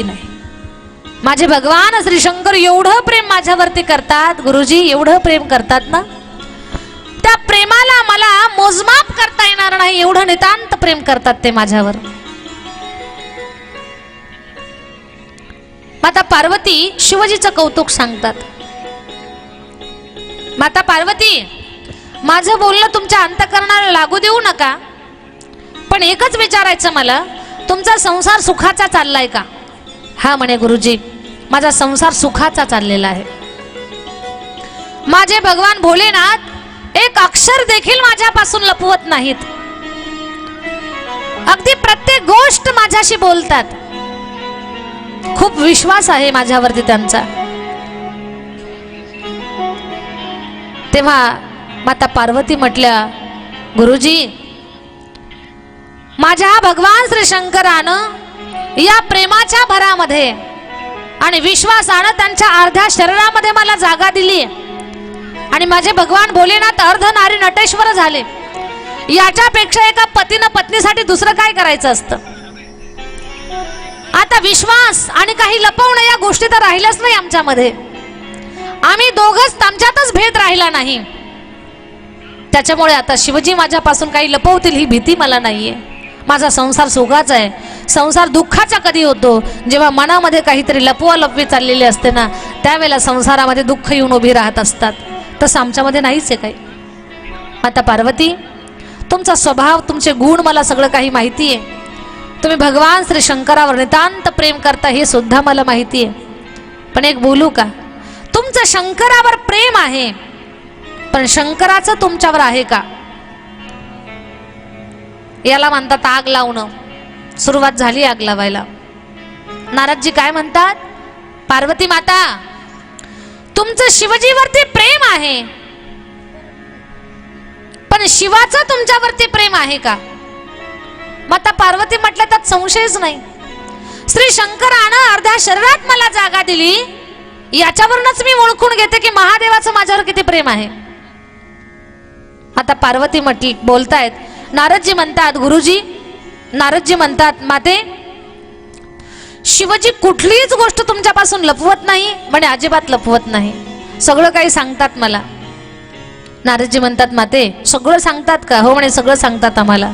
नाही. माझे भगवान श्री शंकर एवढं प्रेम माझ्यावरती करतात गुरुजी, एवढं प्रेम करतात ना, त्या प्रेमाला मला मोजमाप करता येणार नाही, एवढं नितांत प्रेम करतात ते माझ्यावर. माता पार्वती शिवजीचं कौतुक सांगतात. माता पार्वती, माझं बोलणं तुमच्या अंतःकरणाला लागू देऊ नका, पण एकच विचारायचं मला, तुमचा संसार सुखाचा चाललाय का? हा म्हणे गुरुजी, माझा संसार सुखाचा चाललेला आहे. माझे भगवान भोलेनाथ एक अक्षर देखील माझ्यापासून लपवत नाहीत. अगदी प्रत्येक गोष्ट माझ्याशी बोलतात. खूप विश्वास आहे माझ्यावरती त्यांचा. तेव्हा माता पार्वती म्हटल्या, गुरुजी, माझ्या भगवान श्री शंकरानं या प्रेमाच्या भरामध्ये आणि विश्वासानं त्यांच्या अर्ध्या शरीरामध्ये मला जागा दिली आणि माझे भगवान भोलेनाथ अर्ध नारी नटेश्वर झाले. याच्यापेक्षा एका पतीनं पत्नीसाठी दुसरं काय करायचं असतं? आता विश्वास आणि काही लपवणं या गोष्टी तर राहिल्याच नाही आमच्यामध्ये. आम्ही दोघंच, आमच्यातच भेद राहिला नाही. त्याच्यामुळे आता शिवजी माझ्यापासून काही लपवतील ही भीती मला नाहीये. माझा संसार सुखाचा आहे. संसार दुःखाचा कधी होतो? जेव्हा मनामध्ये काहीतरी लपवालपवी चाललेली असते ना, त्यावेळेला संसारामध्ये दुःख येऊन उभी राहत असतात. तसं आमच्यामध्ये नाहीच आहे काही. माता पार्वती, तुमचा स्वभाव, तुमचे गुण मला सगळं काही माहिती आहे. तुम्ही भगवान श्री शंकरावर नितांत प्रेम करता हे सुद्धा मला माहिती आहे. पण एक बोलू का? तुमचं शंकरावर प्रेम आहे, पण शंकराचं तुमच्यावर आहे का? याला म्हणतात आग लावणं. सुरुवात झाली आग लावायला. नारदजी काय म्हणतात? पार्वती माता, तुमचं शिवजीवरती प्रेम आहे, पण शिवाचं तुमच्यावरती प्रेम आहे का? माता पार्वती म्हटलं त्यात संशयच नाही. श्री शंकरानं अर्ध्या शरीरात मला जागा दिली, याच्यावरूनच मी ओळखून घेते की महादेवाचं माझ्यावर किती प्रेम आहे. आता पार्वती म्हटली, बोलतायत. नारदजी म्हणतात, गुरुजी, नारदजी म्हणतात, माते, शिवजी कुठलीच गोष्ट तुमच्यापासून लपवत नाही म्हणे, अजिबात लपवत नाही. सगळं काही सांगतात मला. नारदजी म्हणतात, माते, सगळं सांगतात का? हो म्हणे, सगळं सांगतात आम्हाला.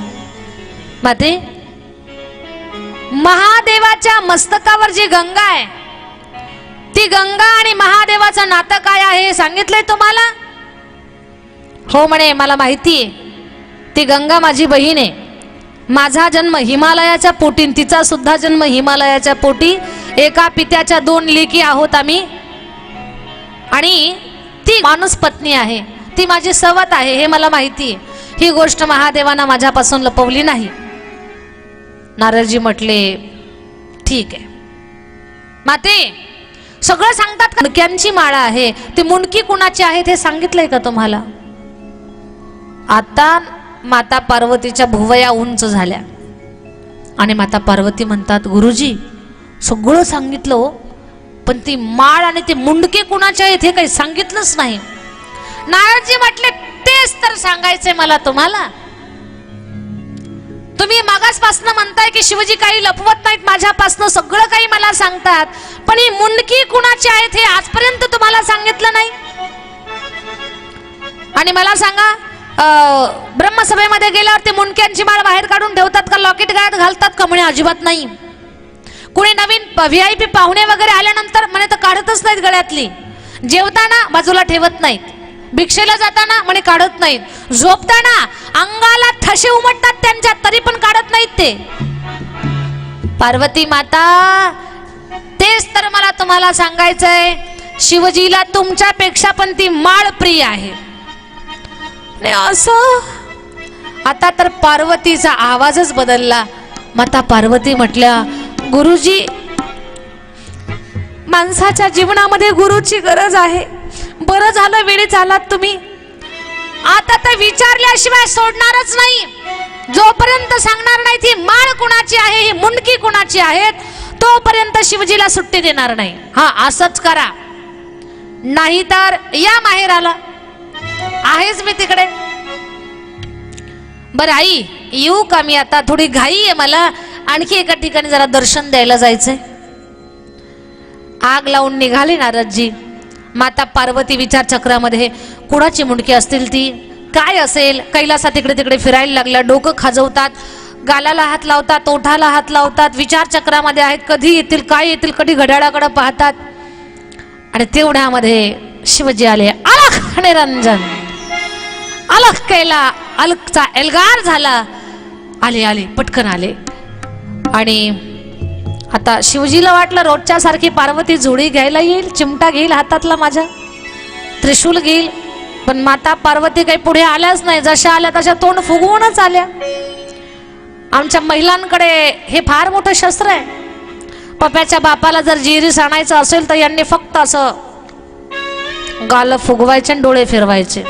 माते, महादेवाच्या मस्तकावर जी गंगा आहे, ती गंगा आणि महादेवाचं नातं काय आहे हे सांगितलंय तुम्हाला? हो म्हणे, मला माहिती आहे. ती गंगा माझी बहीण आहे. माझा जन्म हिमालयाच्या पोटी, तिचा सुद्धा जन्म हिमालयाच्या पोटी. एका पित्याच्या दोन लेकी आहोत आम्ही, आणि ती माणूस पत्नी आहे. ती माझी सवत आहे, हे मला माहिती आहे. ही गोष्ट महादेवानं माझ्यापासून लपवली नाही. नारदजी म्हटले, ठीक आहे. माते, सगळं सांगतात का? मुंडक्यांची माळा आहे, ती मुंडकी कुणाची आहे ते सांगितलंय का तुम्हाला? आता माता पार्वतीच्या भुवया उंच झाल्या आणि माता पार्वती म्हणतात, गुरुजी, सगळं सांगितलं हो, पण ती माळ आणि ते मुंडके कुणाचे आहेत हे काही सांगितलंच नाही. नारदजी म्हटले, तेच तर सांगायचंय मला तुम्हाला. तुम्ही मागासपासनं म्हणताय की शिवजी काही लपवत नाहीत माझ्यापासनं, सगळं काही मला सांगतात, पण ही मुंडकी कुणाची आहेत हे आजपर्यंत तुम्हाला सांगितलं नाही. आणि मला सांगा, ब्रह्मसभेमध्ये गेल्यावर ते मुंडक्यांची माळ बाहेर काढून ठेवतात का? लॉकेट गळ्यात घालतात का? म्हणे अजिबात नाही. कुणी नवीन VIP पाहुणे वगैरे आल्यानंतर म्हणे तर काढतच नाहीत गळ्यातली. जेवताना बाजूला ठेवत नाहीत, भिक्षेला जाताना म्हणे काढत नाहीत, झोपताना अंगाला ठसे उमटतात त्यांच्या, तरी पण काढत नाहीत ते. पार्वती माता, तेच तर मला तुम्हाला सांगायचंय, शिवजीला तुमच्यापेक्षा पण ती माळ प्रिय आहे. असं आता तर पार्वतीचा आवाजच बदलला. माता पार्वती म्हटल्या, गुरुजी, माणसाच्या जीवनामध्ये गुरुची गरज आहे. बरं झालं वेळीच आलात तुम्ही. आता तर विचारल्याशिवाय सोडणारच नाही. जोपर्यंत सांगणार नाही ती माळ कुणाची आहे, ही मुंडकी कुणाची आहेत, तोपर्यंत शिवजीला सुट्टी देणार नाही. हा, असंच करा, नाहीतर या माहेराला, आहेच मी तिकडे. बरं आई, येऊ का मी? आता थोडी घाई आहे मला, आणखी एका ठिकाणी जरा दर्शन द्यायला जायचंय. आग लावून निघाली नारदजी. माता पार्वती विचार चक्रामध्ये कुणाची मुंडकी असतील ती, काय असेल. कैलासात तिकडे तिकडे फिरायला लागल्या, डोकं खाजवतात, गालाला हात लावतात, ओठाला हात लावतात, विचार चक्रामध्ये आहेत, कधी येतील काय येतील, कधी घड्याळाकडे पाहतात. आणि तेवढ्यामध्ये शिवजी आले. अलख निरंजन, अलख केला, अलखचा एल्गार झाला. आले आले पटकन आले. आणि आता शिवजीला वाटलं रोजच्या सारखी पार्वती जोडी घ्यायला येईल, चिमटा घेईल हातातला माझ्या, त्रिशूल घेईल. पण माता पार्वती काही पुढे आल्याच नाही. जशा आल्या तशा तोंड फुगवूनच आल्या. आमच्या महिलांकडे हे फार मोठं शस्त्र आहे. पप्याच्या बापाला जर जिरीस आणायचं असेल तर यांनी फक्त असं गाल फुगवायचे आणि डोळे फिरवायचे.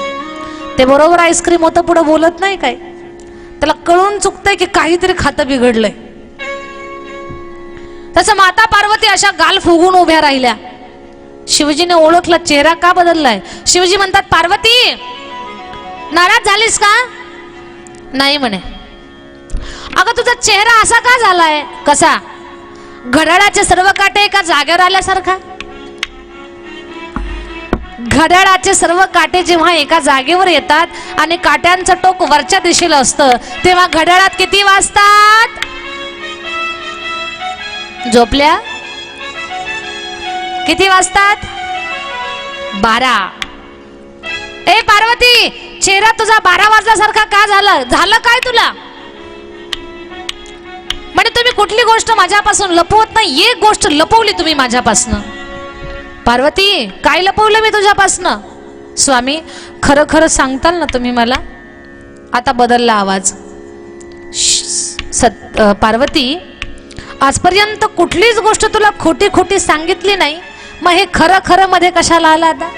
ते बरोबर आईस्क्रीम होतं, पुढे बोलत नाही काय. त्याला कळून चुकतंय की काहीतरी खातं बिघडलंय. तसं माता पार्वती अशा गाल फुगून उभ्या राहिल्या. शिवजीने ओळखलं, चेहरा का बदललाय. शिवजी म्हणतात, पार्वती नाराज झालीस का? नाही म्हणे. अगं तुझा चेहरा असा का झालाय? कसा? घड्याळाचे सर्व काटे एका जागेवर आल्यासारखा. घड्याळाचे सर्व काटे जेव्हा एका जागेवर येतात आणि काट्यांचं टोक वरच्या दिशेला असतं तेव्हा घड्याळात किती वाजतात? झोपल्या? किती वाजतात? 12. ए पार्वती, चेहरा तुझा 12 वाजल्यासारखा का झाला? झालं काय तुला? म्हणजे तुम्ही कुठली गोष्ट माझ्यापासून लपवत नाही, एक गोष्ट लपवली तुम्ही माझ्यापासनं. पार्वती, काय लपवलं मी तुझ्यापासनं? स्वामी, खरं खरं सांगताल ना तुम्ही मला? आता बदलला आवाज. पार्वती, आजपर्यंत कुठलीच गोष्ट तुला खोटी खोटी सांगितली नाही, मग हे खरं खरं मध्ये कशाला आला आता?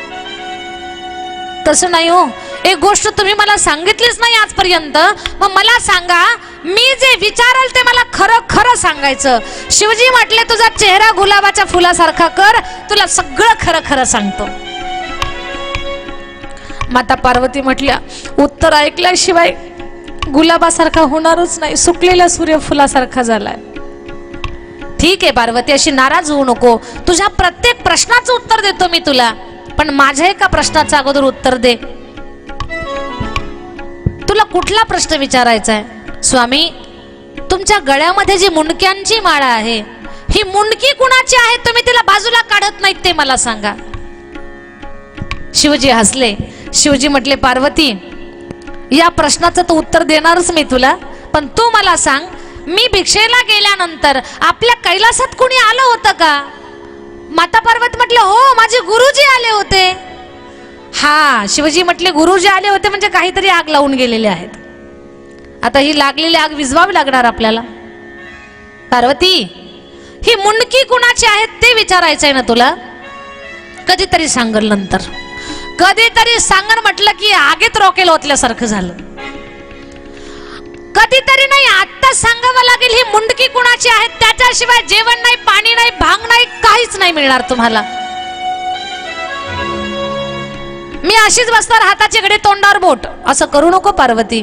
तसं नाही हो, एक गोष्ट तुम्ही मला सांगितलीच नाही आजपर्यंत, मग मला सांगा, मी जे विचाराल ते मला खरं खरं सांगायचं. शिवजी म्हटले, तुझा चेहरा गुलाबाच्या फुलासारखा कर, तुला सगळं खरं खरं सांगतो. माता पार्वती म्हटल्या, उत्तर ऐकल्याशिवाय गुलाबासारखा होणारच नाही, सुकलेल्या सूर्यफुलासारखा झालाय. ठीक आहे पार्वती, अशी नाराज होऊ नको. तुझ्या प्रत्येक प्रश्नाचं उत्तर देतो मी तुला, पण माझ्या एका प्रश्नाचं अगोदर उत्तर दे. तुला कुठला प्रश्न विचारायचा आहे? स्वामी, तुमच्या गळ्यामध्ये जी मुंडक्यांची माळा आहे, ही मुंडकी कुणाची आहे? तुम्ही तिला बाजूला काढत नाहीत ते मला सांगा. शिवजी हसले. शिवजी म्हटले, पार्वती, या प्रश्नाचं तर उत्तर देणारच मी तुला, पण तू मला सांग, मी भिक्षेला गेल्यानंतर आपल्या कैलासात कोणी आलं होतं का? माता पार्वती म्हटलं, हो, माझे गुरुजी आले होते. हा, शिवजी म्हटले, गुरुजी आले होते म्हणजे काहीतरी आग लावून गेलेले आहेत. आता ही लागलेली आग विझवावी लागणार आपल्याला. पार्वती, ही मुंडकी कुणाची आहेत ते विचारायचं आहे ना तुला? कधीतरी सांगल नंतर. कधीतरी सांगण म्हटलं की आगीत रॉकेल ओतल्यासारखं झालं. कधीतरी नाही, आता सांगावं लागेल ही मुंडकी कुणाची आहे. त्याच्याशिवाय जेवण नाही, पाणी नाही, भांग नाही, काहीच नाही मिळणार तुम्हाला. मी अशीच बसणार, हाताची घडी तोंडावर बोट, असं करू नको पार्वती.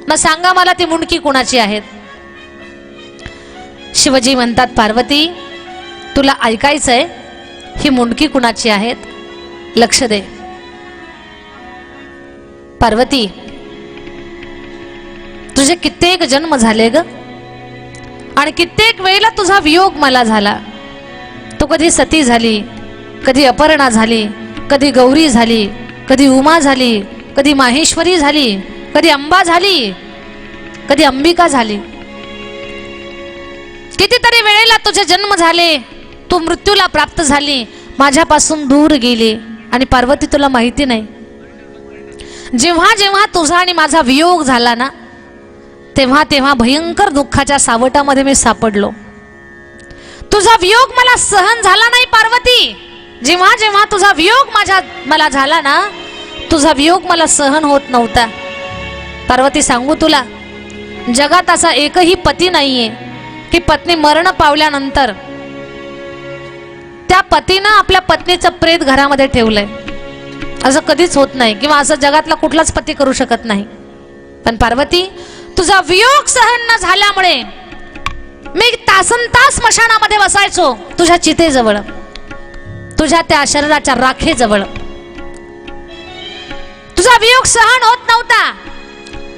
मग सांगा मला ती मुंडकी कुणाची आहेत? शिवजी म्हणतात, पार्वती, तुला ऐकायचंय ही मुंडकी कुणाची आहेत? लक्ष दे. पार्वती, तुझे कित्येक जन्म झाले ग, आणि कित्येक वेळेला तुझा वियोग मला झाला. तू कधी सती झाली, कधी अपर्णा झाली, कधी गौरी झाली, कधी उमा झाली, कधी माहेश्वरी झाली, कधी अंबा झाली, कधी अंबिका झाली. कितीतरी वेळेला तुझे जन्म झाले, तू मृत्यूला प्राप्त झाली, माझ्यापासून दूर गेली. आणि पार्वती, तुला माहिती नाही, जेव्हा जेव्हा तुझा आणि माझा वियोग झाला ना, तेव्हा तेव्हा भयंकर दुःखाच्या सावटामध्ये मी सापडलो. तुझा वियोग मला सहन झाला नाही पार्वती. जेव्हा जेव्हा तुझा वियोग मला झाला ना, तुझा वियोग मला सहन होत नव्हता. पार्वती, सांगू तुला, जगात असा एकही पती नाहीये की पत्नी मरण पावल्यानंतर त्या पतीनं आपल्या पत्नीचं प्रेत घरामध्ये ठेवलंय. असं कधीच होत नाही, किंवा असं जगातला कुठलाच पती करू शकत नाही. पण पार्वती, तुझा वियोग सहन न झाल्यामुळे मी तासनतास स्मशानामध्ये बसायचो तुझ्या चितेजवळ. तुझ्या त्या शरीराच्या राखेजवळ. तुझा वियोग सहन होत नव्हता,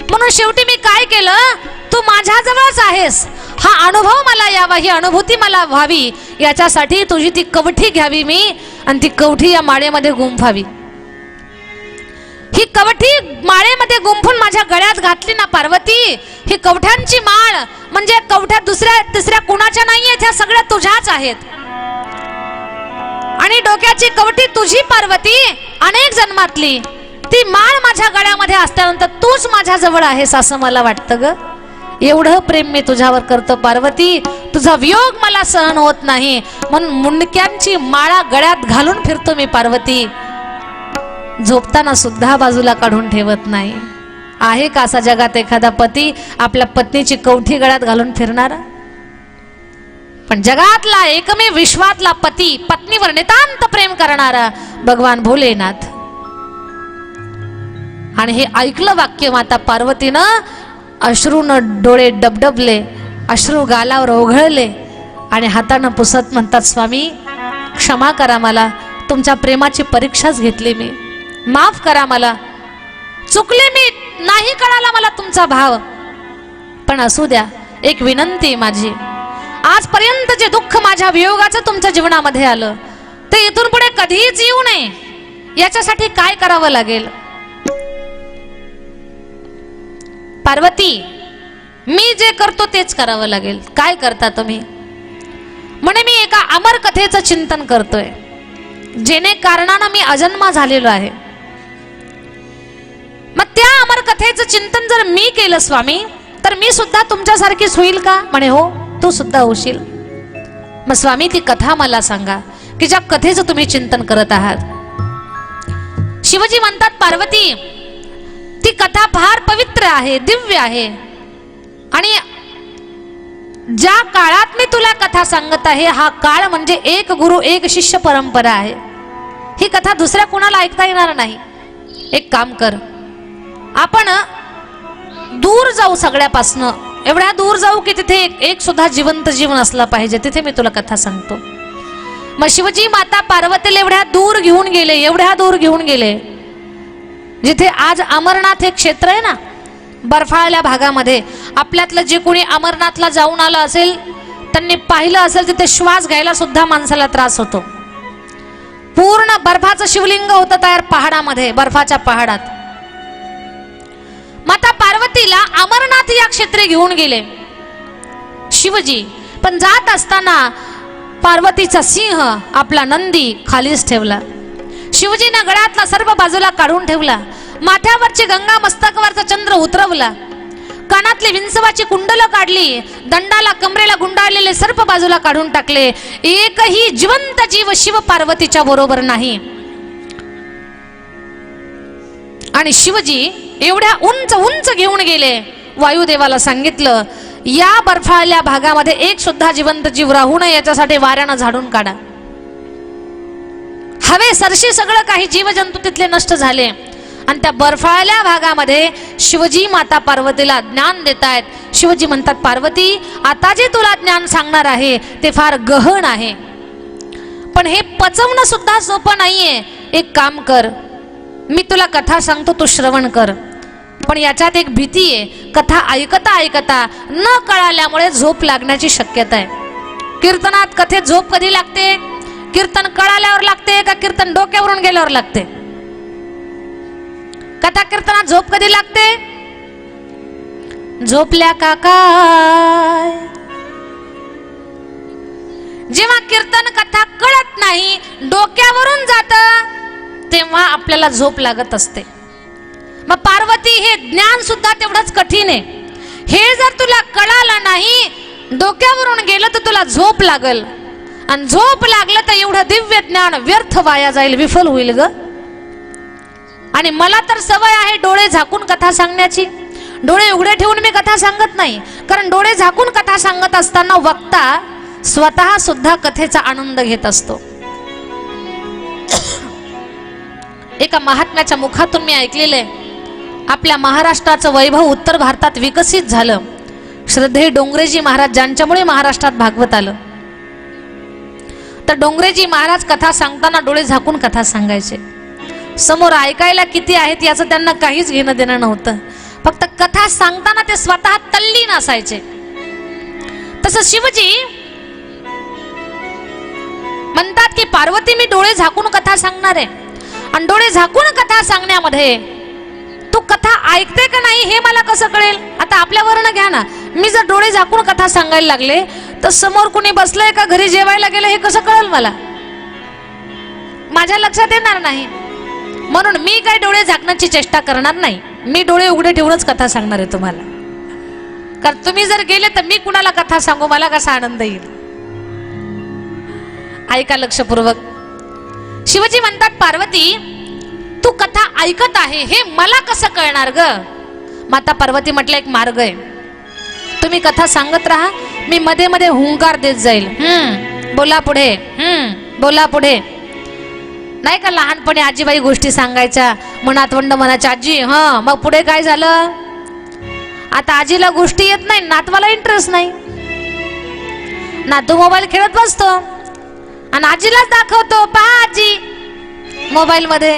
म्हणून शेवटी मी काय केलं, तू माझ्याजवळच आहेस, हा अनुभव मला यावा, ही अनुभूती मला व्हावी, याच्यासाठी तुझी ती कवठी घ्यावी मी, आणि ती कवठी या माळेमध्ये गुंफावी. ही कवठी माळेमध्ये गुंफून माझ्या गळ्यात घातली ना पार्वती, ही कवठ्यांची माळ म्हणजे कवठ्या दुसऱ्या तिसऱ्या कुणाच्या नाहीयेत, ह्या सगळ्या तुझ्याच आहेत. आणि डोक्याची कवठी तुझी पार्वती, अनेक जन्मातली ती माळ माझ्या गळ्यामध्ये असल्यानंतर तूच माझ्या जवळ आहेस असं मला वाटतं ग. एवढं प्रेम मी तुझ्यावर करतो पार्वती, तुझा वियोग मला सहन होत नाही, म्हणून मुंडक्यांची माळा गळ्यात घालून फिरतो मी पार्वती. झोपताना सुद्धा बाजूला काढून ठेवत नाही. आहे का असा जगात एखादा पती आपल्या पत्नीची कवठी गळ्यात घालून फिरणारा? पण जगातला एकमेव विश्वातला पती पत्नीवर नितांत प्रेम करणारा भगवान भोलेनाथ. आणि हे ऐकलं वाक्य माता पार्वतीनं अश्रूनं डोळे डबडबले, अश्रू गालावर ओघळले आणि हातानं पुसत म्हणतात, स्वामी क्षमा करा, मला तुमच्या प्रेमाची परीक्षाच घेतली, मी माफ करा, मला चुकले, मी नाही कळाला मला तुमचा भाव. पण असू द्या, एक विनंती माझी, आजपर्यंत जे दुःख माझ्या वियोगाचं तुमच्या जीवनामध्ये आलं ते इथून पुढे कधीच येऊ नये, याच्यासाठी काय करावं लागेल? पार्वती, मी जे करतो तेच करावं लागेल. काय करता तुम्ही? म्हणे मी एका अमर कथेचं चिंतन करतोय, जेणे कारणानं मी अजन्मा झालेलो आहे. मग त्या अमर कथेचं चिंतन जर मी केलं स्वामी, तर मी सुद्धा तुमच्यासारखीच होईल का? म्हणे हो, तू सुद्धा होशील. मग स्वामी ती कथा मला सांगा की ज्या कथेचं तुम्ही चिंतन करत आहात. शिवजी म्हणतात, पार्वती ती कथा फार पवित्र आहे, दिव्य आहे, आणि ज्या काळात मी तुला कथा सांगत आहे हा काळ म्हणजे एक गुरु एक शिष्य परंपरा आहे. ही कथा दुसऱ्या कोणाला ऐकता येणार नाही. एक काम कर, आपण दूर जाऊ, सगळ्यापासनं एवढ्या दूर जाऊ की तिथे एक सुद्धा जिवंत जीवन असला पाहिजे, तिथे मी तुला कथा सांगतो. मग शिवजी माता पार्वतीला एवढ्या दूर घेऊन गेले, एवढ्या दूर घेऊन गेले, जिथे आज अमरनाथ हे क्षेत्र आहे ना, बर्फाळल्या भागामध्ये. आपल्यातलं जे कोणी अमरनाथला जाऊन आलं असेल त्यांनी पाहिलं असेल, तिथे श्वास घ्यायला सुद्धा माणसाला त्रास होतो. पूर्ण बर्फाचं शिवलिंग होतं तयार पहाडामध्ये, बर्फाच्या पहाडात. माता पार्वतीला अमरनाथ या क्षेत्री घेऊन गेले शिवजी. पण जात असताना पार्वतीचा सिंह आपला नंदी खालीच ठेवला. शिवजीनं गळ्यातला सर्व बाजूला काढून ठेवला, माथ्यावरची गंगा मस्तकावरचा चंद्र उतरवला, कानातली विंचवाची कुंडलं काढली, दंडाला कमरेला गुंडाळलेले सर्प बाजूला काढून टाकले. एकही जिवंत जीव शिव पार्वतीच्या बरोबर नाही. आणि शिवजी एवढ्या उंच उंच घेऊन गेले. वायुदेवाला सांगितलं, या बर्फाळल्या भागामध्ये एक सुद्धा जिवंत जीव राहू नये, याच्यासाठी वाऱ्यानं झाडून काढा. हवे सरशी सगळं काही जीवजंतू तिथले नष्ट झाले. आणि त्या बर्फाळल्या भागामध्ये शिवजी माता पार्वतीला ज्ञान देतायत. शिवजी म्हणतात, पार्वती आता जे तुला ज्ञान सांगणार आहे ते फार गहन आहे, पण हे पचवणं सुद्धा सोपं नाहीये. एक काम कर, मी तुला कथा सांगतो, तू श्रवण कर. पण याच्यात एक भीती आहे, कथा ऐकता ऐकता न कळाल्यामुळे झोप लागण्याची शक्यता आहे. कीर्तनात कथेत झोप कधी लागते? कीर्तन कळाल्यावर लागते का कीर्तन डोक्यावरून गेल्यावर लागते? कथा कीर्तनात झोप कधी लागते? झोपल्या का काय? जेव्हा कीर्तन कथा कळत नाही, डोक्यावरून जात, तेव्हा आपल्याला झोप लागत असते. मग पार्वती हे ज्ञान सुद्धा तेवढंच कठीण आहे. हे जर तुला कळालं नाही, डोक्यावरून गेलं तर तुला झोप लागल, आणि झोप लागलं तर एवढं दिव्य ज्ञान व्यर्थ वाया जाईल, विफल होईल ग. आणि मला तर सवय आहे डोळे झाकून कथा सांगण्याची. डोळे उघडे ठेवून मी कथा सांगत नाही, कारण डोळे झाकून कथा सांगत असताना वक्ता स्वतः सुद्धा कथेचा आनंद घेत असतो. एका महात्म्याच्या मुखातून मी ऐकलेले, आपल्या महाराष्ट्राचं वैभव उत्तर भारतात विकसित झालं श्रद्धे डोंगरेजी महाराज, ज्यांच्यामुळे महाराष्ट्रात भागवत आलं. तर डोंगरेजी महाराज कथा सांगताना डोळे झाकून कथा सांगायचे. समोर ऐकायला किती आहेत याचं त्यांना काहीच घेणं देणं नव्हतं. फक्त कथा सांगताना ते स्वतः तल्लीन असायचे. तसं शिवजी म्हणतात की पार्वती मी डोळे झाकून कथा सांगणार आहे, आणि डोळे झाकून कथा सांगण्यामध्ये तू कथा ऐकते का नाही हे मला कसं कळेल? आता आपल्यावरनं घ्या ना, मी जर डोळे झाकून कथा सांगायला लागले तर समोर कुणी बसलंय का घरी जेवायला गेलं हे कसं कळेल मला? माझ्या लक्षात येणार नाही. म्हणून मी काही डोळे झाकण्याची चेष्टा करणार नाही. मी डोळे उघडे ठेवूनच कथा सांगणार आहे तुम्हाला. कारण तुम्ही जर गेले तर मी कुणाला कथा सांगू, मला कसा आनंद येईल? ऐका लक्षपूर्वक. शिवजी म्हणतात पार्वती तू कथा ऐकत आहे हे मला कसं कळणार ग? माता पार्वती म्हटलं एक मार्ग आहे. तुम्ही कथा सांगत राहा, मी मध्ये मध्ये हुंकार देत जाईल. बोला पुढे, बोला पुढे. नाही का लहानपणी आजीबाई गोष्टी सांगायच्या, मनातवंड मनाच्या आजी. मग पुढे काय झालं? आता आजीला गोष्टी येत नाही, नातवाला इंटरेस्ट नाही. नातू मोबाईल खेळत बसतो आणि आजीलाच दाखवतो, पहा आजी मोबाईल मध्ये.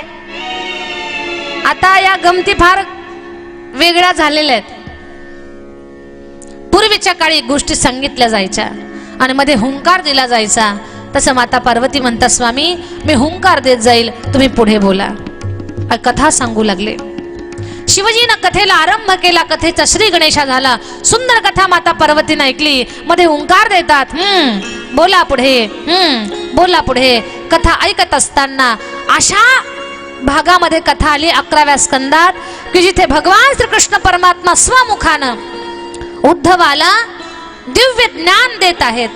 आता या गमती फार वेगळ्या झालेल्या आहेत. पूर्वीच्या काळी गोष्टी सांगितल्या जायच्या आणि मध्ये हुंकार दिला जायचा. तसं माता पार्वती म्हणतात स्वामी मी हुंकार देत जाईल, तुम्ही पुढे बोला. कथा सांगू लागले. शिवजीनं कथेला आरंभ केला. कथेचा श्री गणेशा झाला. सुंदर कथा माता पार्वतीनं ऐकली. मध्ये हुंकार देतात, बोला पुढे, बोला पुढे. कथा ऐकत असताना अशा भागामध्ये कथा आली 11व्या स्कंदात की जिथे भगवान श्रीकृष्ण परमात्मा स्वमुखानं उद्धवाला दिव्य ज्ञान देत आहेत.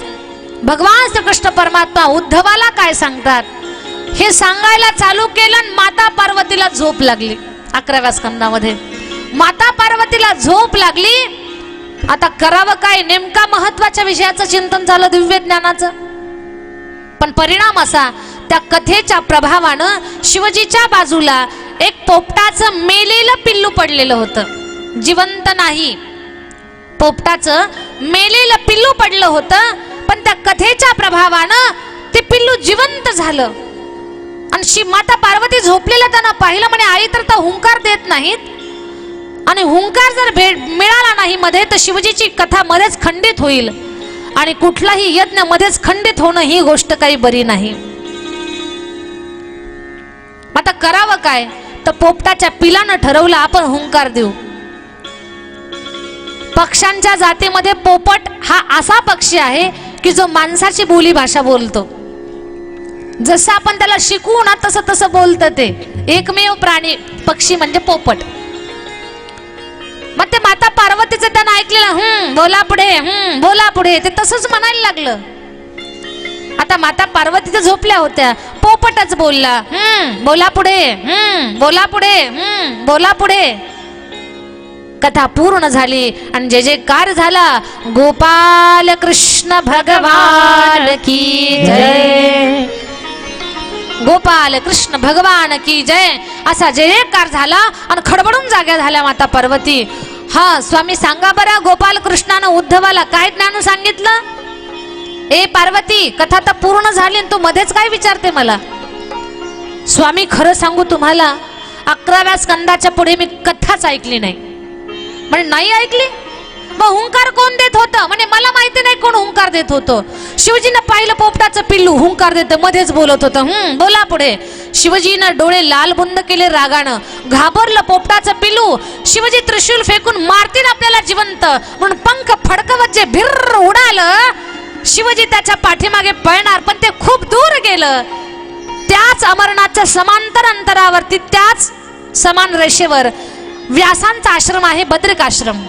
भगवान श्रीकृष्ण परमात्मा उद्धवाला काय सांगतात हे सांगायला चालू केलं आणि माता पार्वतीला झोप लागली. 11व्या स्कंदामध्ये माता पार्वतीला झोप लागली. आता करावं काय? नेमका महत्वाच्या विषयाचं चिंतन झालं, दिव्य ज्ञानाचं. पण परिणाम असा त्या कथेच्या प्रभावानं शिवजीच्या बाजूला एक पोपटाचं मेलेलं पिल्लू पडलेलं होतं, जिवंत नाही. पोपटाचं मेलेलं पिल्लू पडलं होतं, पण त्या कथेच्या प्रभावानं ते पिल्लू जिवंत झालं. आणि माता पार्वती झोपलेल्या त्यांना पाहिलं. म्हणे आई तर हुंकार देत नाहीत, आणि हुंकार जर मिळाला नाही मध्ये तर शिवजीची कथा मध्येच खंडित होईल, आणि कुठलाही यज्ञ मध्येच खंडित होणं ही गोष्ट काही बरी नाही. आता करावं काय? तर पोपटाच्या पिलानं ठरवलं आपण हुंकार देऊ. पक्ष्यांच्या जातीमध्ये पोपट हा असा पक्षी आहे की जो माणसाची बोली भाषा बोलतो. जसं आपण त्याला शिकवू ना तसं तसं बोलतं ते. एकमेव प्राणी पक्षी म्हणजे पोपट. मग ते माता पार्वतीचं त्यानं ऐकलेलं, बोला पुढे, बोला पुढे, ते तसंच म्हणायला लागलं. आता माता पार्वती तर झोपल्या होत्या, पोपटच बोलला, बोला पुढे, बोला पुढे, बोला पुढे. कथा पूर्ण झाली आणि जय जयकार झाला. गोपाल कृष्ण भगवान की जय, गोपाल कृष्ण भगवान की जय असा जय जयकार झाला. आणि खडबडून जाग्या झाल्या माता पार्वती. स्वामी सांगा बरं, गोपाल कृष्णानं उद्धवाला काय ज्ञान सांगितलं? ए पार्वती, कथा तर पूर्ण झाली आणि तू मध्येच काय विचारते मला? स्वामी खरं सांगू तुम्हाला, 11व्या स्कंदाच्या पुढे मी कथाच ऐकली नाही. म्हणजे नाही ऐकली. मग हुंकार कोण देत होतं? म्हणजे मला माहिती नाही कोण हुंकार देत होतं. शिवजीनं पाहिलं पोपटाचं पिल्लू हुंकार देत मध्येच बोलत होतं, बोला पुढे. शिवजीनं डोळे लाल बुंद केले रागानं. घाबरलं पोपटाचं पिल्लू. शिवजी त्रिशूल फेकून मारतील आपल्याला जिवंत म्हणून पंख फडकवत जे भिर्र उडालं, शिवजी त्याच्या पाठीमागे पळणार, पण ते खूप दूर गेलं. त्याच अमरनाथच्या समांतर अंतरावरती, त्याच समान रेषेवर व्यासांचा आश्रम आहे, बद्रिक आश्रम.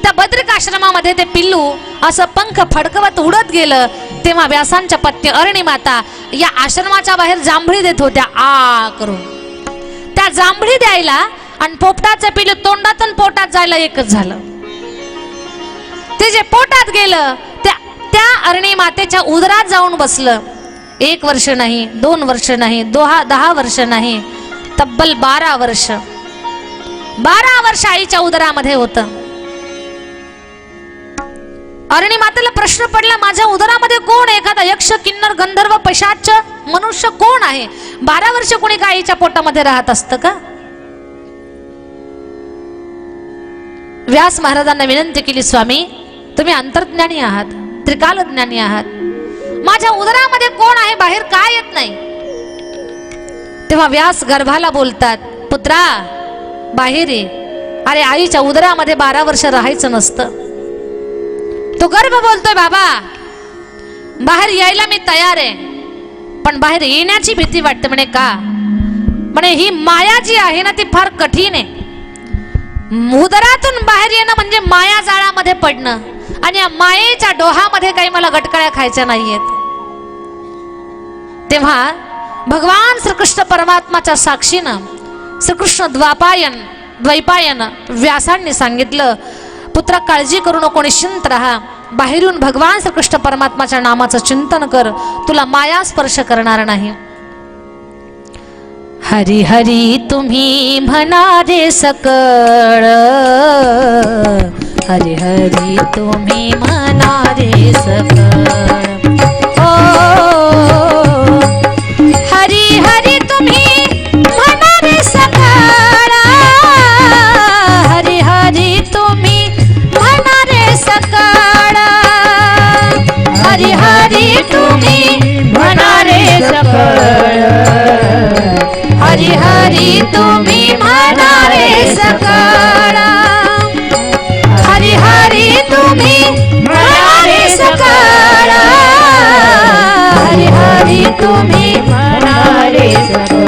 त्या बद्रिक आश्रमामध्ये ते पिल्लू असं पंख फडकवत उडत गेलं. तेव्हा व्यासांच्या पत्नी अरणी माता या आश्रमाच्या बाहेर जांभळी देत होत्या आ करून. त्या जांभळी द्यायला आणि पोपटाचं पिल्लू तोंडातून पोटात जायला एकच झालं. ते जे पोटात गेलं त्या अरणी मातेच्या उदरात जाऊन बसलं. 1 वर्ष नाही, 2 वर्ष नाही, 10 वर्ष नाही, तब्बल 12 वर्ष. 12 वर्ष आईच्या उदरामध्ये होतं. अरणी मातेला प्रश्न पडला, माझ्या उदरामध्ये कोण आहे? एखादा यक्ष, किन्नर, गंधर्व, पैशाच मनुष्य कोण आहे? 12 वर्ष कोणी आईच्या पोटामध्ये राहत असतं का? व्यास महाराजांना विनंती केली, स्वामी तुम्ही अंतर्ज्ञानी आहात, त्रिकालज्ञानी आहात, माझ्या उदरामध्ये कोण आहे? बाहेर काय येत नाही? तेव्हा व्यास गर्भाला बोलतात, पुत्रा बाहेर ये. अरे आईच्या उदरामध्ये 12 वर्ष राहायचं नसतं. तो गर्भ बोलतोय, बाबा बाहेर यायला मी तयार आहे, पण बाहेर येण्याची भीती वाटते. म्हणे का? म्हणे ही माया जी आहे ना ती फार कठीण आहे. उदरातून बाहेर येणं म्हणजे माया जाळामध्ये पडणं, आणि या मायेच्या डोहामध्ये काही मला गटकळ्या खायच्या नाहीयेत. तेव्हा भगवान श्रीकृष्ण परमात्माच्या साक्षीनं श्रीकृष्ण द्वैपायन व्यासांनी सांगितलं, पुत्रा काळजी करू नको, निश्चिंत राहा. बाहेरून भगवान श्रीकृष्ण परमात्माच्या नामाचं चिंतन कर, तुला माया स्पर्श करणार नाही. हरी हरी तुम्ही म्हणारे सकळ, हरी हरी तुम्ही म्हणारे सकळ. ओ हरी हरी तुम्ही म्हणारे सकळ, हरी हरी तुम्ही म्हणारे सकळ, हरी हरी तुम्ही म्हणारे सकळ, हरी हरी तुम्ही म्हणारे सकळ, हरी हरी तुम्ही म्हणारे सकळ, हरी हरी तुम्ही म्हणारे सकळ.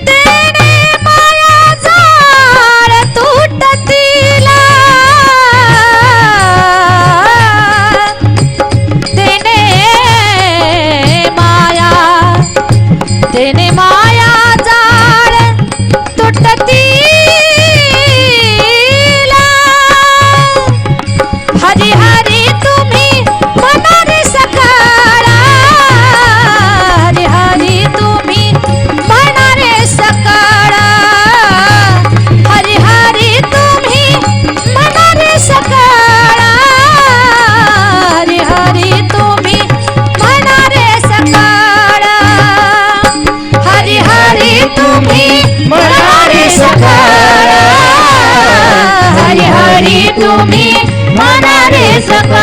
तेने माया जाळ तुटतीला, हरी हरी तुम्ही म्हणारे सकळ, हरी हरी तुम्ही म्हणारे सकळ, हरी हरी तुम्ही म्हणारे सकळ, हरी हरी तुम्ही म्हणारे सकळ, हरी हरी तुम्ही म्हणारे सकळ, हरी हरी तुम्ही म्हणारे सकळ,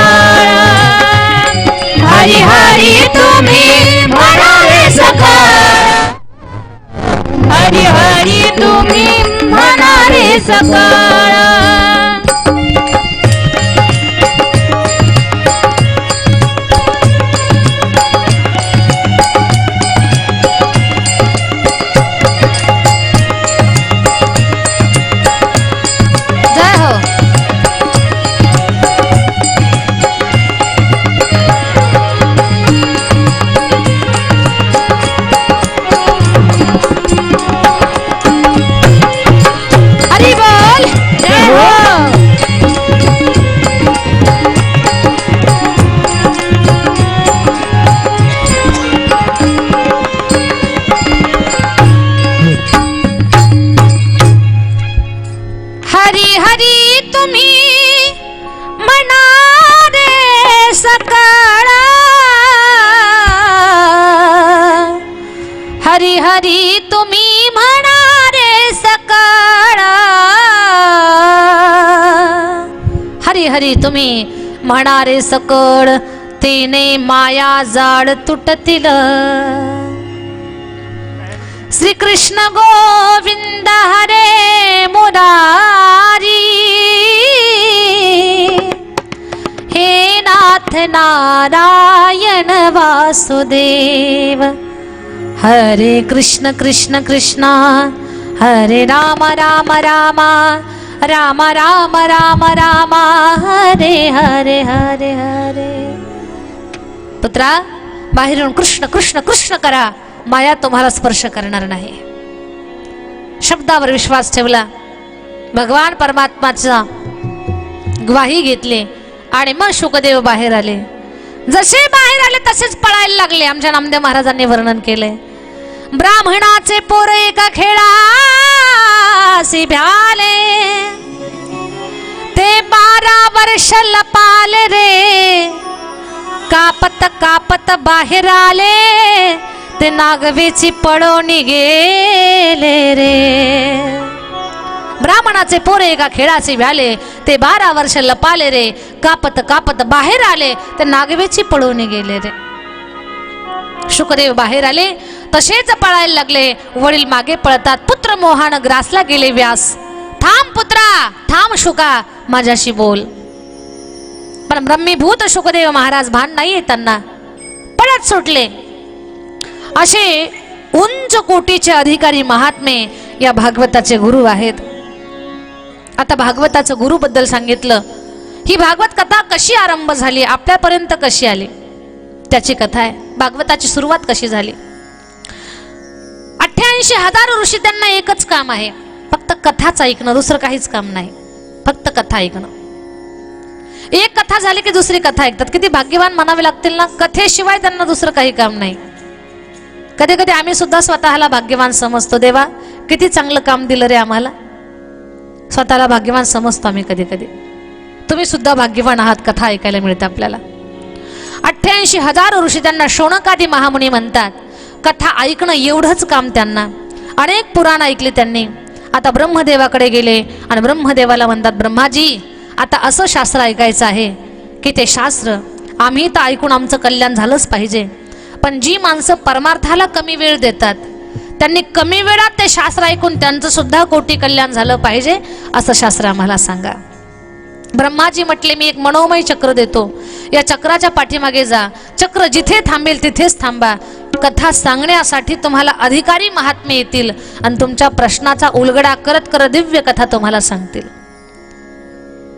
हरी हरी तुम्ही म्हणारे सकळ, हरी हरी तुम्ही म्हणारे सकळ. हरी हरी तुम्ही म्हणारे सकळ, हरी हरी तुम्ही म्हणारे सकळ, हरी हरी तुम्ही म्हणारे सकळ. तेने माया जाळ तुटतील, श्री कृष्ण गोविंद हरे मुरारी, हे नाथ नारायण वासुदेव. हरे कृष्ण कृष्ण कृष्ण हरे राम राम राम, राम राम राम राम, हरे हरे हरे हरे. पुत्रा बाहेरून कृष्ण कृष्ण कृष्ण करा, माया तुम्हाला स्पर्श करणार नाही. शब्दावर विश्वास ठेवला, भगवान परमात्माचा ग्वाही घेतली आणि मग शुकदेव बाहेर आले. जसे बाहेर आले तसेच पळायला लागले. आमच्या नामदेव महाराजांनी वर्णन केले, ब्राह्मणाचे पोर एका खेळासी भ्याले, ते 12 वर्ष लपाले रे, कापत कापत बाहेर आले, ते नागवेची पळून गेले रे. ब्राह्मणाचे पोरे एका खेळाचे व्याले, ते 12 वर्ष लपाले रे, कापत कापत बाहेर आले, ते नागवेची पळून गेले रे. शुकदेव बाहेर आले, तसेच पळायला लागले. वडील मागे पळतात. पुत्र मोहान ग्रासला गेले व्यास. थांब पुत्रा, थांब शुका, माझ्याशी बोल. पण ब्रह्मीभूत शुकदेव महाराज भान नाहीये त्यांना, पळत सुटले. असे उंच कोटीचे अधिकारी महात्मे या भागवताचे गुरु आहेत. आता भागवताचं गुरु बद्दल सांगितलं. ही भागवत कथा कशी आरंभ झाली, आपल्यापर्यंत कशी आली, त्याची कथा आहे. भागवताची सुरुवात कशी झाली. 88,000 ऋषी, त्यांना एकच काम आहे, फक्त कथाच ऐकणं, दुसरं काहीच काम नाही, फक्त कथा ऐकणं. एक कथा झाली की दुसरी कथा ऐकतात. किती भाग्यवान म्हणावे लागतील ना, कथेशिवाय त्यांना दुसरं काही काम नाही. कधी कधी आम्ही सुद्धा स्वतःला भाग्यवान समजतो. देवा किती चांगलं काम दिलं रे आम्हाला, स्वतःला भाग्यवान समजतो आम्ही कधी कधी. तुम्ही सुद्धा भाग्यवान आहात, कथा ऐकायला मिळते आपल्याला. 88,000 ऋषी, त्यांना शौनकादी महामुनी म्हणतात. कथा ऐकणं एवढंच काम त्यांना. अनेक पुराण ऐकले त्यांनी. आता ब्रह्मदेवाकडे गेले आणि ब्रह्मदेवाला म्हणतात, ब्रह्माजी आता असं शास्त्र ऐकायचं आहे की ते शास्त्र आम्ही तर ऐकून आमचं कल्याण झालंच पाहिजे, पण जी माणसं परमार्थाला कमी वेळ देतात, त्यांनी कमी वेळात ते शास्त्र ऐकून त्यांचं सुद्धा कोटी कल्याण झालं पाहिजे, असं शास्त्र आम्हाला सांगा. ब्रह्माजी म्हटले, मी एक मनोमय चक्र देतो, या चक्राच्या पाठीमागे जा, चक्र जिथे थांबेल तिथेच थांबा. कथा सांगण्यासाठी तुम्हाला अधिकारी महात्मे येतील आणि तुमच्या प्रश्नाचा उलगडा करत करत दिव्य कथा तुम्हाला सांगतील.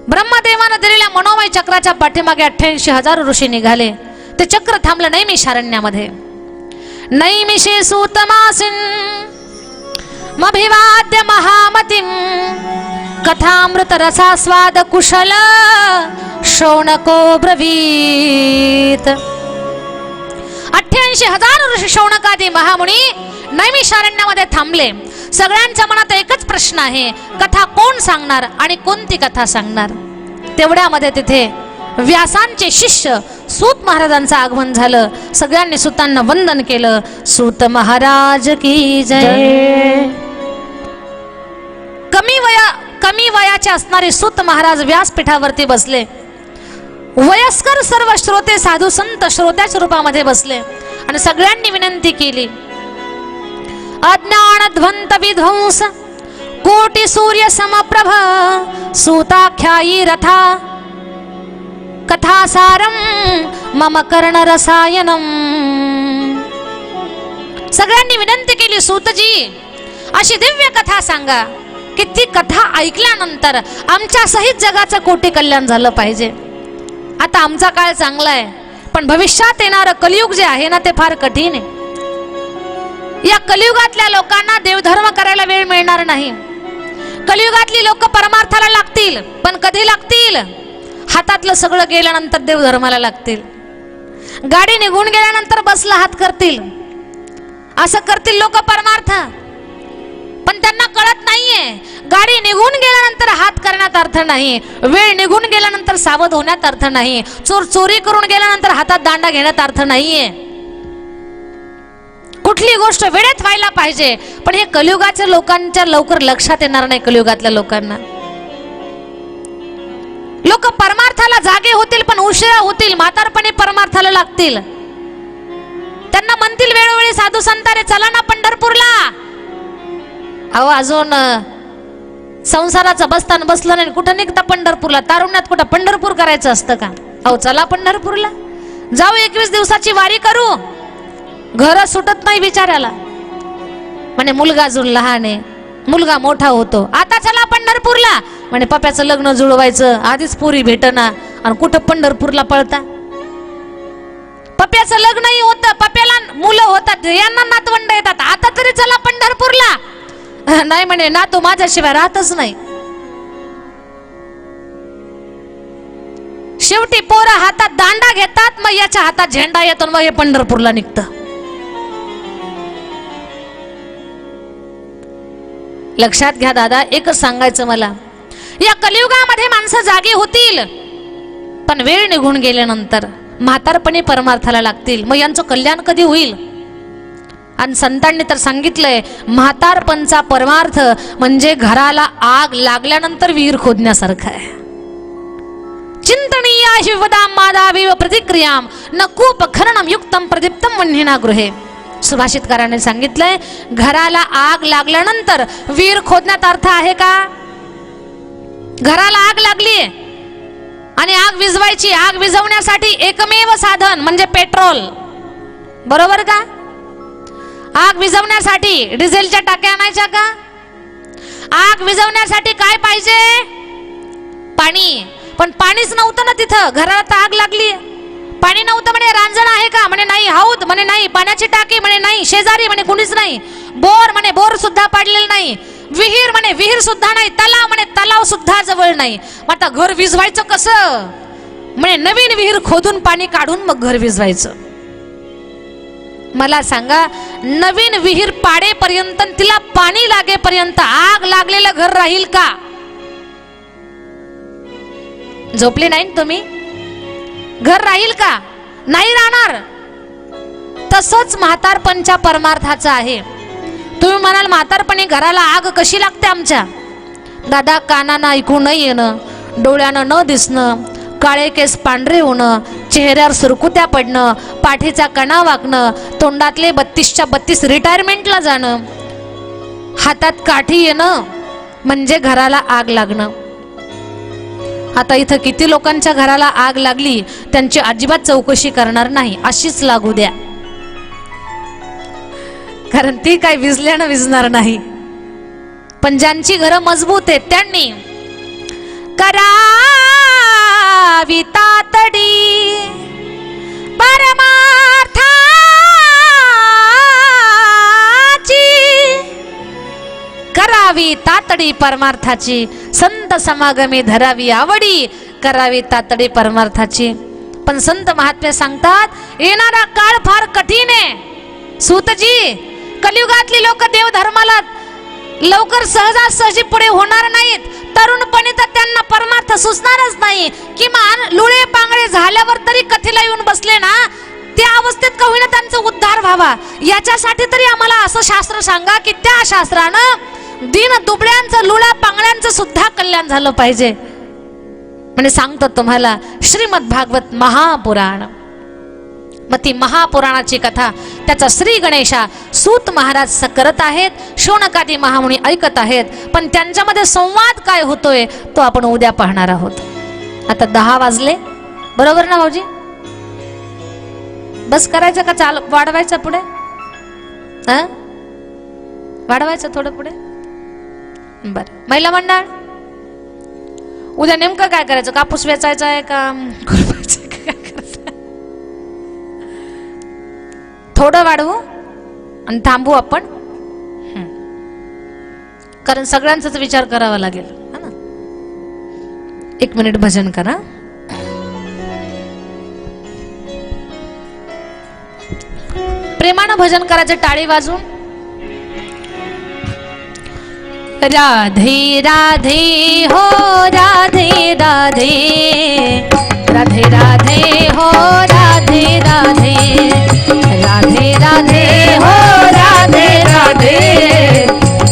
ब्रह्मदेवानं दिलेल्या मनोमय चक्राच्या पाठीमागे 88,000 ऋषी निघाले. ते चक्र थांबलं नैमिषारण्यामध्ये. नैमिषे सूतमासिन मभिवाद्य महामतिम, कथामृत रसास्वाद कुशल शौनको ब्रवीत. 88,000 ऋषी शौनकादी महामुनी नैमिषारण्यामध्ये थांबले. सगळ्यांच्या मनात एकच प्रश्न आहे, कथा कोण सांगणार आणि कोणती कथा सांगणार. तेवढ्यामध्ये तिथे व्यासांचे शिष्य सूत महाराजांचं आगमन झालं. सगळ्यांनी सूतांना वंदन केलं. सूत महाराज की जय. कमी वयाचे असणारे सूत महाराज व्यासपीठावरती बसले. वयस्कर सर्व श्रोते साधू संत श्रोत्याच्या रूपामध्ये बसले आणि सगळ्यांनी विनंती केली, अज्ञान ध्वंत विध्वंस कोटी सूर्य समप्रभ सूताख्यायी रथा कथासारम मम कर्ण रसायनम. सगळ्यांनी विनंती केली, सूतजी अशी दिव्य कथा सांगा की ती कथा ऐकल्यानंतर आमच्या सहित जगाचं कोटी कल्याण झालं पाहिजे. आता आमचा काळ चांगला आहे, पण भविष्यात येणारं कलियुग जे आहे ना, ते फार कठीण आहे. या कलियुगातल्या लोकांना देवधर्म करायला वेळ मिळणार नाही. कलियुगातली लोक परमार्थाला लागतील, पण कधी लागतील? हातातलं सगळं गेल्यानंतर देवधर्माला लागतील. गाडी निघून गेल्यानंतर बसला हात करतील, असं करतील लोक परमार्थ. पण त्यांना कळत नाहीये, गाडी निघून गेल्यानंतर हात करण्यात अर्थ नाही, वेळ निघून गेल्यानंतर सावध होण्यात अर्थ नाही, चोर चोरी करून गेल्यानंतर हातात दांडा घेण्यात अर्थ नाहीये. कुठली गोष्ट वेळेत व्हायला पाहिजे, पण हे कलियुगाच्या लोकांच्या लवकर लक्षात येणार नाही. कलियुगातल्या लोकांना, लोक परमार्थाला जागे होतील पण उशिरा होतील, म्हातारपणी परमार्थाला लागतील. त्यांना म्हणतील वेळोवेळी साधू संतारे चला ना पंढरपूरला. अहो अजून संसाराचं बसतान बसलं नाही, कुठं निघता पंढरपूरला? तारुण्यात कुठं पंढरपूर करायचं असतं का? अहो चला पंढरपूरला जाऊ, 21 दिवसाची वारी करू. घर सुटत नाही बिचाऱ्याला. म्हणे मुलगा अजून लहान आहे, मुलगा मोठा होतो, आता चला पंढरपूरला. म्हणे पप्याचं लग्न जुळवायचं, आधीच पुरी भेटना आणि कुठं पंढरपूरला पळता? पप्याचं लग्नही होतं, पप्याला मुलं होतात, यांना नातवंड येतात, आता तरी चला पंढरपूरला. नाही म्हणे, नातू माझ्याशिवाय राहतच नाही. शेवटी पोरं हातात दांडा घेतात, मग याच्या हातात झेंडा येतो, मग हे पंढरपूरला निघतं. लक्षात घ्या दादा, एकच सांगायचं मला, या कलियुगामध्ये माणसं जागी होतील, पण वेळ निघून गेल्यानंतर म्हातारपणी परमार्थाला लागतील. मग यांचं कल्याण कधी होईल? आणि संतांनी तर सांगितलंय, म्हातारपणचा परमार्थ म्हणजे घराला आग लागल्यानंतर विहीर खोदण्यासारखं आहे. चिंतनीया शिवदाम मादाविव प्रतिक्रियाम न कूप खननम युक्तम प्रदीप्तम वह्निना गृहे. सुभाषितकाराने सांगितलंय, घराला आग लागल्यानंतर विहीर खोदण्यात अर्थ आहे का? घराला आग लागली आणि आग विझवायची, आग विझवण्यासाठी एकमेव साधन म्हणजे पेट्रोल, बरोबर का? आग विझवण्यासाठी डिझेलच्या टाक्या आणायच्या का? आग विझवण्यासाठी काय पाहिजे? पाणी. पण पाणीच नव्हतं ना तिथं, घराला तर आग लागली. पाणी नव्हतं म्हणे. रांजण आहे का? म्हणे नाही. हौद? म्हणे नाही. पाण्याची टाकी? म्हणे नाही. शेजारी? म्हणे कुणीच नाही. बोर? म्हणे बोर सुद्धा पाडलेलं नाही. विहीर? म्हणे विहीर सुद्धा नाही. तलाव? म्हणे तलाव सुद्धा जवळ नाही. मग आता घर विझवायचं कसं? म्हणे नवीन विहीर खोदून पाणी काढून मग घर विझवायचं. मला सांगा, नवीन विहीर पाडेपर्यंत तिला पाणी लागेपर्यंत आग लागलेलं घर राहील का? झोपले नाही तुम्ही? घर राहील का? नाही राहणार. तसंच म्हातारपणच्या परमार्थाचं आहे. तुम्ही म्हणाल म्हातारपणी घराला आग कशी लागते आमच्या? दादा, कानानं ऐकू न येणं, डोळ्यानं न दिसणं, काळे केस पांढरे होणं, चेहऱ्यावर सुरकुत्या पडणं, पाठीचा कणा वाकणं, तोंडातले 32च्या 32 रिटायरमेंटला जाणं, हातात काठी येणं म्हणजे घराला आग लागणं. आता इथं किती लोकांच्या घराला आग लागली, त्यांची अजिबात चौकशी करणार नाही, अशीच लागू द्या, कारण ती काय विझल्यानं विझणार नाही. पण ज्यांची घरं मजबूत आहेत त्यांनी करावी तातडी परमार्थाची, करावी तातडी परमार्थाची, संत समागमी धरावी आवडी, करावी तातडी परमार्थाची. पण संत महात्मे सांगतात, येणारा काळ फार कठीण आहे. सूतजी, कलियुगातली लोक देव धर्माला लवकर सहजासहजी पुढे होणार नाहीत. तरुणपणी तर त्यांना परमार्थ सुचणारच नाही. किमान लुळे पांगळे झाल्यावर तरी कथेला येऊन बसले ना, त्या अवस्थेत का होईना त्यांचा उद्धार व्हावा, याच्यासाठी तरी आम्हाला असं शास्त्र सांगा की त्या शास्त्रानं दीन दुबळ्यांचं, लुळ्या पांगळ्यांचं सुद्धा कल्याण झालं पाहिजे. म्हणजे सांगतो तुम्हाला श्रीमद भागवत महापुराण. मग ती महापुराणाची कथा त्याचा श्री गणेशा सूत महाराज करत आहेत, शौनकादी महामुनी ऐकत आहेत. पण त्यांच्यामध्ये संवाद काय होतोय तो आपण उद्या पाहणार आहोत. आता 10 वाजले, बरोबर ना भाऊजी? बस करायचं का चाल वाढवायचं पुढे? वाढवायचं थोडं पुढे? बर. महिला मंडळ, उद्या नेमकं काय करायचं? कापूस वेचायचा आहे का खुरपायचं आहे, काय करायचं? थोडं वाढवू आणि थांबू आपण, कारण सगळ्यांचाच विचार करावा लागेल, है ना? 1 मिनिट भजन करा. प्रेमानं भजन करायचं, टाळी वाजून. राधे राधे हो राधे राधे, राधे राधे हो राधे राधे, राधे राधे हो राधे राधे,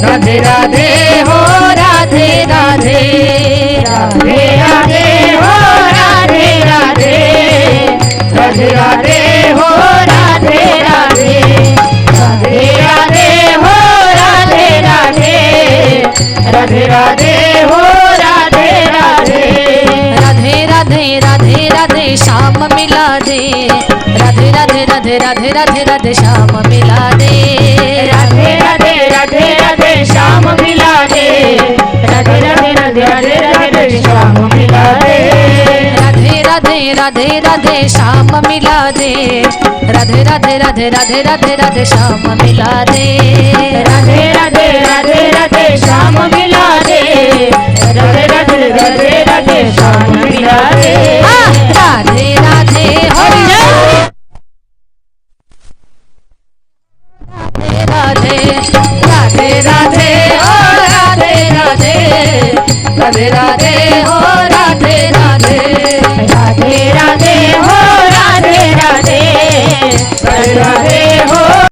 राधे राधे हो राधे राधे, राधे राधे हो राधे राधे, राधे राधे हो राधे राधे, राधे राधे हो राधे राधे, राधे राधे हो राधे राधे, राधे राधे राधे राधे श्याम मिला दे, राधे राधे राधे राधे राधे राधे श्याम मिला दे, राधे राधे राधे राधे श्याम मिला दे, राधे राधे राधे राधे राधे श्याम मिला दे, राधे राधे राधे राधे श्याम मिला दे, राधे राधे राधे राधे राधे राधे श्याम मिला दे, राधे राधे राधे राधे श्याम मिला दे, राधे राधे राधे राधे श्याम मिला दे, राधे राधे हो राधे राधे, राधे राधे हो राधे राधे, राधे राधे हो राधे राधे राधे राधे हो राधे राधे राधे राधे